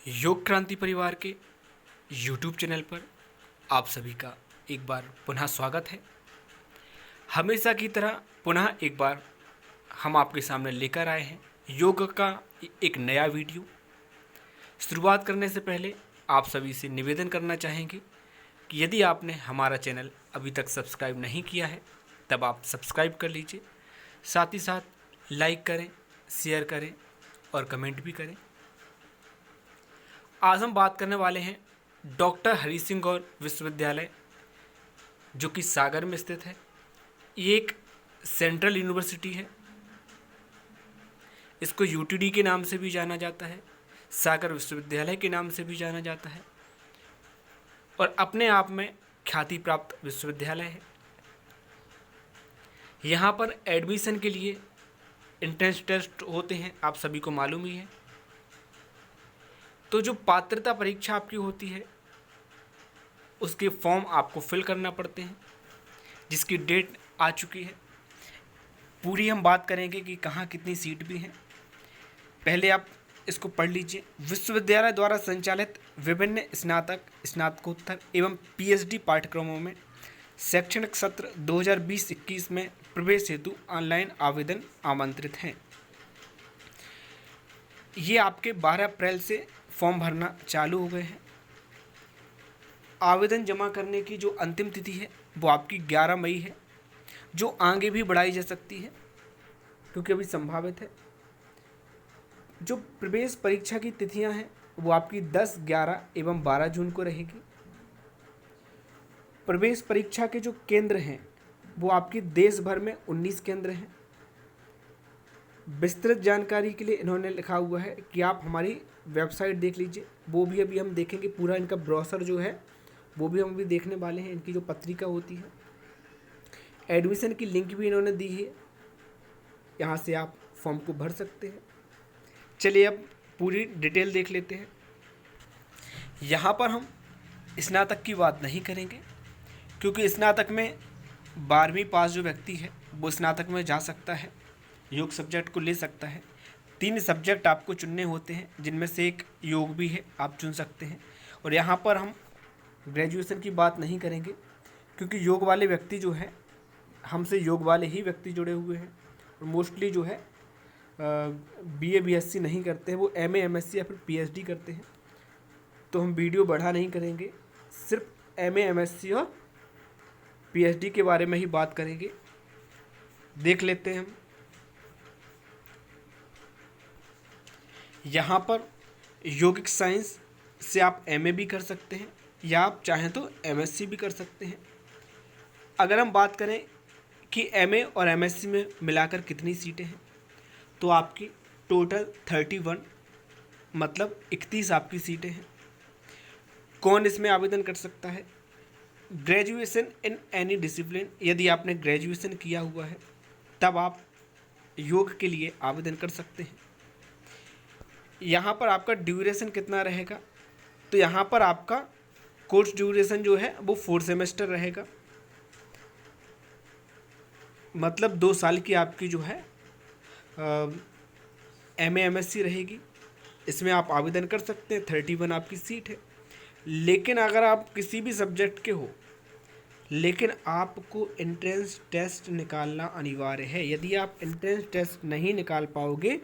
योग क्रांति परिवार के YouTube चैनल पर आप सभी का एक बार पुनः स्वागत है। हमेशा की तरह पुनः एक बार हम आपके सामने लेकर आए हैं योग का एक नया वीडियो। शुरुआत करने से पहले आप सभी से निवेदन करना चाहेंगे कि यदि आपने हमारा चैनल अभी तक सब्सक्राइब नहीं किया है तब आप सब्सक्राइब कर लीजिए, साथ ही साथ लाइक करें, शेयर करें और कमेंट भी करें। आज हम बात करने वाले हैं डॉक्टर हरि सिंह गौर विश्वविद्यालय जो कि सागर में स्थित है। ये एक सेंट्रल यूनिवर्सिटी है। इसको यूटीडी के नाम से भी जाना जाता है, सागर विश्वविद्यालय के नाम से भी जाना जाता है और अपने आप में ख्याति प्राप्त विश्वविद्यालय है। यहाँ पर एडमिशन के लिए एंट्रेंस टेस्ट होते हैं, आप सभी को मालूम ही है। तो जो पात्रता परीक्षा आपकी होती है उसके फॉर्म आपको फिल करना पड़ते हैं, जिसकी डेट आ चुकी है। पूरी हम बात करेंगे कि कहाँ कितनी सीट भी हैं। पहले आप इसको पढ़ लीजिए। विश्वविद्यालय द्वारा संचालित विभिन्न स्नातक, स्नातकोत्तर एवं पीएचडी पाठ्यक्रमों में शैक्षणिक सत्र 2020-21 में प्रवेश हेतु ऑनलाइन आवेदन आमंत्रित हैं। ये आपके 12 अप्रैल से फॉर्म भरना चालू हो गए हैं। आवेदन जमा करने की जो अंतिम तिथि है वो आपकी 11 मई है, जो आगे भी बढ़ाई जा सकती है क्योंकि अभी संभावित है। जो प्रवेश परीक्षा की तिथियां हैं वो आपकी 10, 11 एवं 12 जून को रहेगी। प्रवेश परीक्षा के जो केंद्र हैं वो आपके देश भर में 19 केंद्र हैं। विस्तृत जानकारी के लिए इन्होंने लिखा हुआ है कि आप हमारी वेबसाइट देख लीजिए। वो भी अभी हम देखेंगे, पूरा इनका ब्रोशर जो है वो भी हम अभी देखने वाले हैं। इनकी जो पत्रिका होती है, एडमिशन की लिंक भी इन्होंने दी है, यहाँ से आप फॉर्म को भर सकते हैं। चलिए अब पूरी डिटेल देख लेते हैं। यहाँ पर हम स्नातक की बात नहीं करेंगे क्योंकि स्नातक में 12वीं पास जो व्यक्ति है वो स्नातक में जा सकता है, योग सब्जेक्ट को ले सकता है। 3 सब्जेक्ट आपको चुनने होते हैं, जिनमें से एक योग भी है, आप चुन सकते हैं। और यहाँ पर हम ग्रेजुएशन की बात नहीं करेंगे क्योंकि योग वाले व्यक्ति जो है, हमसे योग वाले ही व्यक्ति जुड़े हुए हैं और मोस्टली जो है बीए बीएससी नहीं करते हैं, वो एमए एमएससी या फिर पीएचडी करते हैं। तो हम वीडियो बढ़ा नहीं करेंगे, सिर्फ एमए एमएससी और पीएचडी के बारे में ही बात करेंगे। देख लेते हैं हम। यहाँ पर योगिक साइंस से आप एमए भी कर सकते हैं या आप चाहें तो एमएससी भी कर सकते हैं। अगर हम बात करें कि एमए और एमएससी में मिलाकर कितनी सीटें हैं, तो आपकी टोटल 31 मतलब 31 आपकी सीटें हैं। कौन इसमें आवेदन कर सकता है? ग्रेजुएशन इन एनी डिसिप्लिन, यदि आपने ग्रेजुएशन किया हुआ है तब आप योग के लिए आवेदन कर सकते हैं। यहाँ पर आपका ड्यूरेशन कितना रहेगा? तो यहाँ पर आपका कोर्स ड्यूरेशन जो है वो 4 सेमेस्टर रहेगा, मतलब 2 साल की आपकी जो है एमए एमएससी रहेगी। इसमें आप आवेदन कर सकते हैं, 31 आपकी सीट है। लेकिन अगर आप किसी भी सब्जेक्ट के हो, लेकिन आपको एंट्रेंस टेस्ट निकालना अनिवार्य है। यदि आप एंट्रेंस टेस्ट नहीं निकाल पाओगे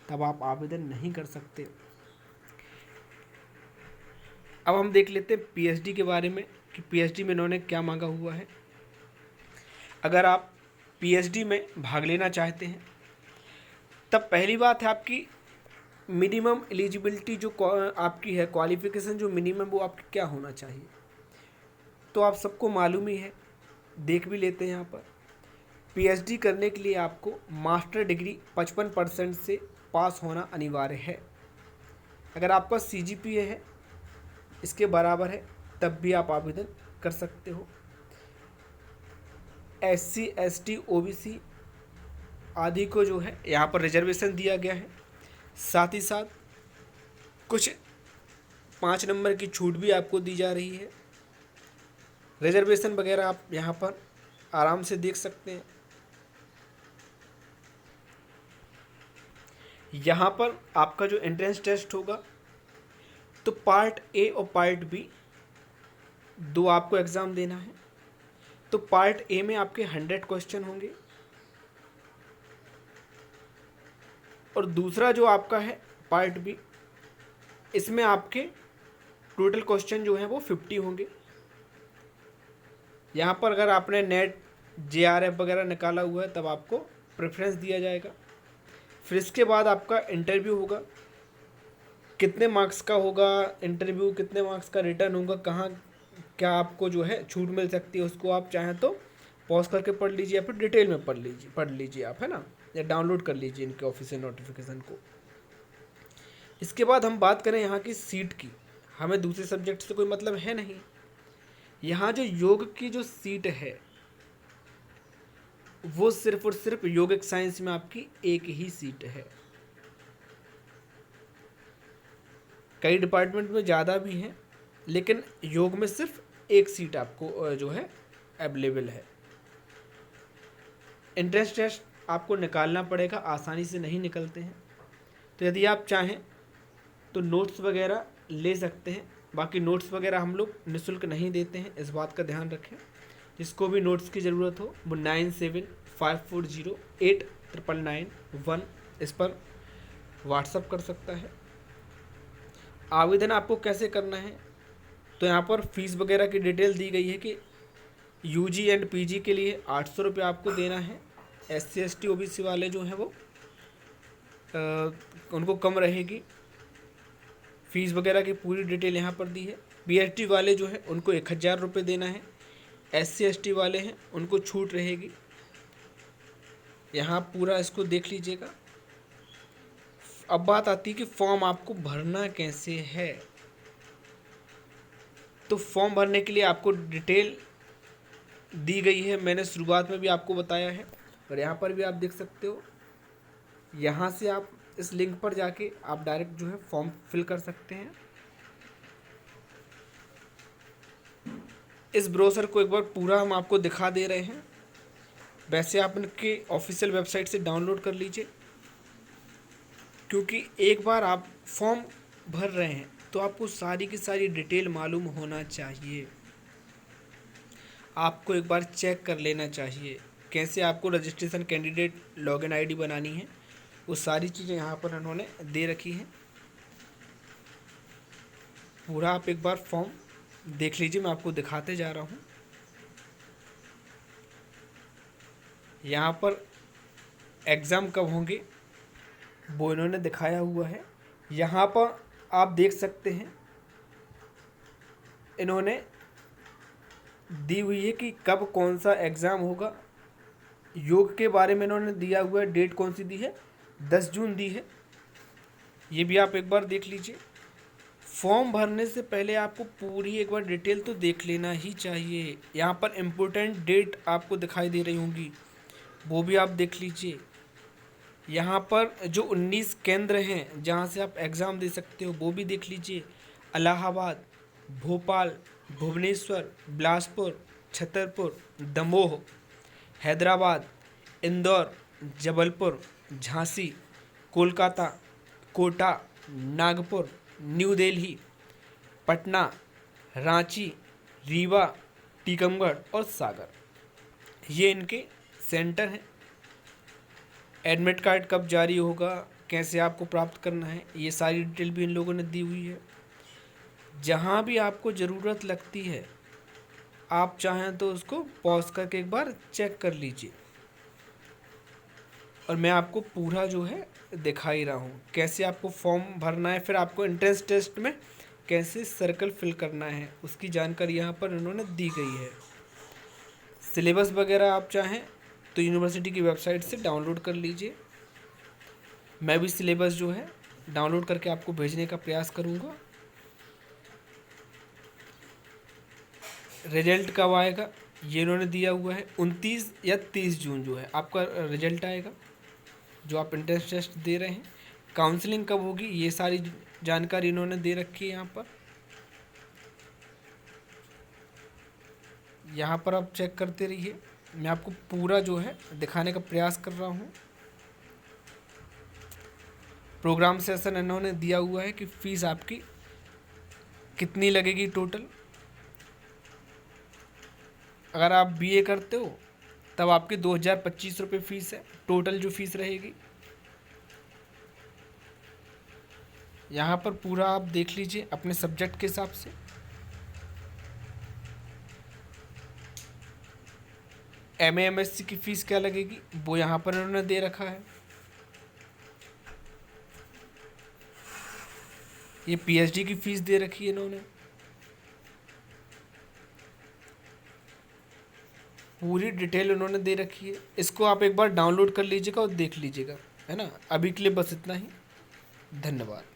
तब आप आवेदन नहीं कर सकते। अब हम देख लेते हैं पीएचडी के बारे में कि पीएचडी में इन्होंने क्या मांगा हुआ है। अगर आप पीएचडी में भाग लेना चाहते हैं तब पहली बात है आपकी मिनिमम एलिजिबिलिटी जो आपकी है, क्वालिफिकेशन जो मिनिमम, वो आपकी क्या होना चाहिए। तो आप सबको मालूम ही है, देख भी लेते हैं। यहाँ पर पीएचडी करने के लिए आपको मास्टर डिग्री 55% से पास होना अनिवार्य है। अगर आपका सीजीपीए है इसके बराबर है तब भी आप आवेदन कर सकते हो। एससी एसटी ओबीसी आदि को जो है यहाँ पर रिजर्वेशन दिया गया है। साथ ही साथ कुछ 5 नंबर की छूट भी आपको दी जा रही है। रिजर्वेशन वगैरह आप यहाँ पर आराम से देख सकते हैं। यहाँ पर आपका जो एंट्रेंस टेस्ट होगा तो पार्ट ए और पार्ट बी दो आपको एग्ज़ाम देना है। तो पार्ट ए में आपके 100 क्वेश्चन होंगे और दूसरा जो आपका है पार्ट बी, इसमें आपके टोटल क्वेश्चन जो हैं वो 50 होंगे। यहाँ पर अगर आपने नेट JRF वगैरह निकाला हुआ है तब आपको प्रेफरेंस दिया जाएगा। फिर इसके बाद आपका इंटरव्यू होगा, कितने मार्क्स का होगा इंटरव्यू, कितने मार्क्स का रिटर्न होगा, कहाँ क्या आपको जो है छूट मिल सकती है, उसको आप चाहें तो पॉज करके पढ़ लीजिए या फिर डिटेल में पढ़ लीजिए आप, है ना, या डाउनलोड कर लीजिए इनके ऑफिशियल नोटिफिकेशन को। इसके बाद हम बात करें यहाँ की सीट की, हमें दूसरे सब्जेक्ट से कोई मतलब है नहीं। यहाँ जो योग की जो सीट है वो सिर्फ और सिर्फ योगिक साइंस में आपकी एक ही सीट है। कई डिपार्टमेंट में ज़्यादा भी हैं, लेकिन योग में सिर्फ एक सीट आपको जो है अवेलेबल है। एंट्रेंस टेस्ट आपको निकालना पड़ेगा, आसानी से नहीं निकलते हैं। तो यदि आप चाहें तो नोट्स वगैरह ले सकते हैं, बाकी नोट्स वगैरह हम लोग निःशुल्क नहीं देते हैं, इस बात का ध्यान रखें। जिसको भी नोट्स की ज़रूरत हो वो 9754089991 इस पर व्हाट्सअप कर सकता है। आवेदन आपको कैसे करना है, तो यहाँ पर फीस वगैरह की डिटेल दी गई है कि UG एंड PG के लिए 800 रुपये आपको देना है। SC ST OBC वाले जो हैं वो उनको कम रहेगी। फीस वगैरह की पूरी डिटेल यहाँ पर दी है। PhD वाले जो है उनको 1000 रुपये देना है। SC ST वाले हैं उनको छूट रहेगी। यहाँ पूरा इसको देख लीजिएगा। अब बात आती है कि फॉर्म आपको भरना कैसे है। तो फॉर्म भरने के लिए आपको डिटेल दी गई है, मैंने शुरुआत में भी आपको बताया है और यहाँ पर भी आप देख सकते हो। यहाँ से आप इस लिंक पर जाके आप डायरेक्ट जो है फॉर्म फिल कर सकते हैं। इस ब्रोशर को एक बार पूरा हम आपको दिखा दे रहे हैं। वैसे आप इनके ऑफिशियल वेबसाइट से डाउनलोड कर लीजिए, क्योंकि एक बार आप फॉर्म भर रहे हैं तो आपको सारी की सारी डिटेल मालूम होना चाहिए। आपको एक बार चेक कर लेना चाहिए कैसे आपको रजिस्ट्रेशन कैंडिडेट लॉगिन आईडी बनानी है, वो सारी चीज़ें यहाँ पर उन्होंने दे रखी हैं। पूरा आप एक बार फॉर्म देख लीजिए, मैं आपको दिखाते जा रहा हूँ। यहाँ पर एग्ज़ाम कब होंगे वो इन्होंने दिखाया हुआ है। यहाँ पर आप देख सकते हैं इन्होंने दी हुई है कि कब कौन सा एग्ज़ाम होगा। योग के बारे में इन्होंने दिया हुआ है, डेट कौन सी दी है, 10 जून दी है। ये भी आप एक बार देख लीजिए। फॉर्म भरने से पहले आपको पूरी एक बार डिटेल तो देख लेना ही चाहिए। यहाँ पर इम्पोर्टेंट डेट आपको दिखाई दे रही होंगी, वो भी आप देख लीजिए। यहाँ पर जो 19 केंद्र हैं जहाँ से आप एग्ज़ाम दे सकते हो वो भी देख लीजिए। इलाहाबाद, भोपाल, भुवनेश्वर, बिलासपुर, छतरपुर, दमोह, हैदराबाद, इंदौर, जबलपुर, झांसी, कोलकाता, कोटा, नागपुर, न्यू दिल्ली, पटना, रांची, रीवा, टीकमगढ़ और सागर, ये इनके सेंटर हैं। एडमिट कार्ड कब जारी होगा, कैसे आपको प्राप्त करना है, ये सारी डिटेल भी इन लोगों ने दी हुई है। जहाँ भी आपको ज़रूरत लगती है आप चाहें तो उसको पॉज करके एक बार चेक कर लीजिए। और मैं आपको पूरा जो है दिखा ही रहा हूँ कैसे आपको फॉर्म भरना है, फिर आपको एंट्रेंस टेस्ट में कैसे सर्कल फिल करना है, उसकी जानकारी यहाँ पर इन्होंने दी गई है। सिलेबस वगैरह आप चाहें तो यूनिवर्सिटी की वेबसाइट से डाउनलोड कर लीजिए। मैं भी सिलेबस जो है डाउनलोड करके आपको भेजने का प्रयास करूँगा। रिजल्ट कब आएगा ये इन्होंने दिया हुआ है, 29 या 30 जून जो है आपका रिजल्ट आएगा जो आप एंट्रेंस टेस्ट दे रहे हैं। काउंसलिंग कब होगी ये सारी जानकारी इन्होंने दे रखी है। यहाँ पर आप चेक करते रहिए, मैं आपको पूरा जो है दिखाने का प्रयास कर रहा हूँ। प्रोग्राम सेशन इन्होंने दिया हुआ है कि फ़ीस आपकी कितनी लगेगी टोटल। अगर आप बीए करते हो तब आपकी 2025 रुपये फ़ीस है, टोटल जो फीस रहेगी। यहाँ पर पूरा आप देख लीजिए अपने सब्जेक्ट के हिसाब से। एमए एमएससी की फ़ीस क्या लगेगी वो यहाँ पर उन्होंने दे रखा है। ये पीएचडी की फ़ीस दे रखी है इन्होंने। पूरी डिटेल उन्होंने दे रखी है। इसको आप एक बार डाउनलोड कर लीजिएगा और देख लीजिएगा, है ना। अभी के लिए बस इतना ही। धन्यवाद।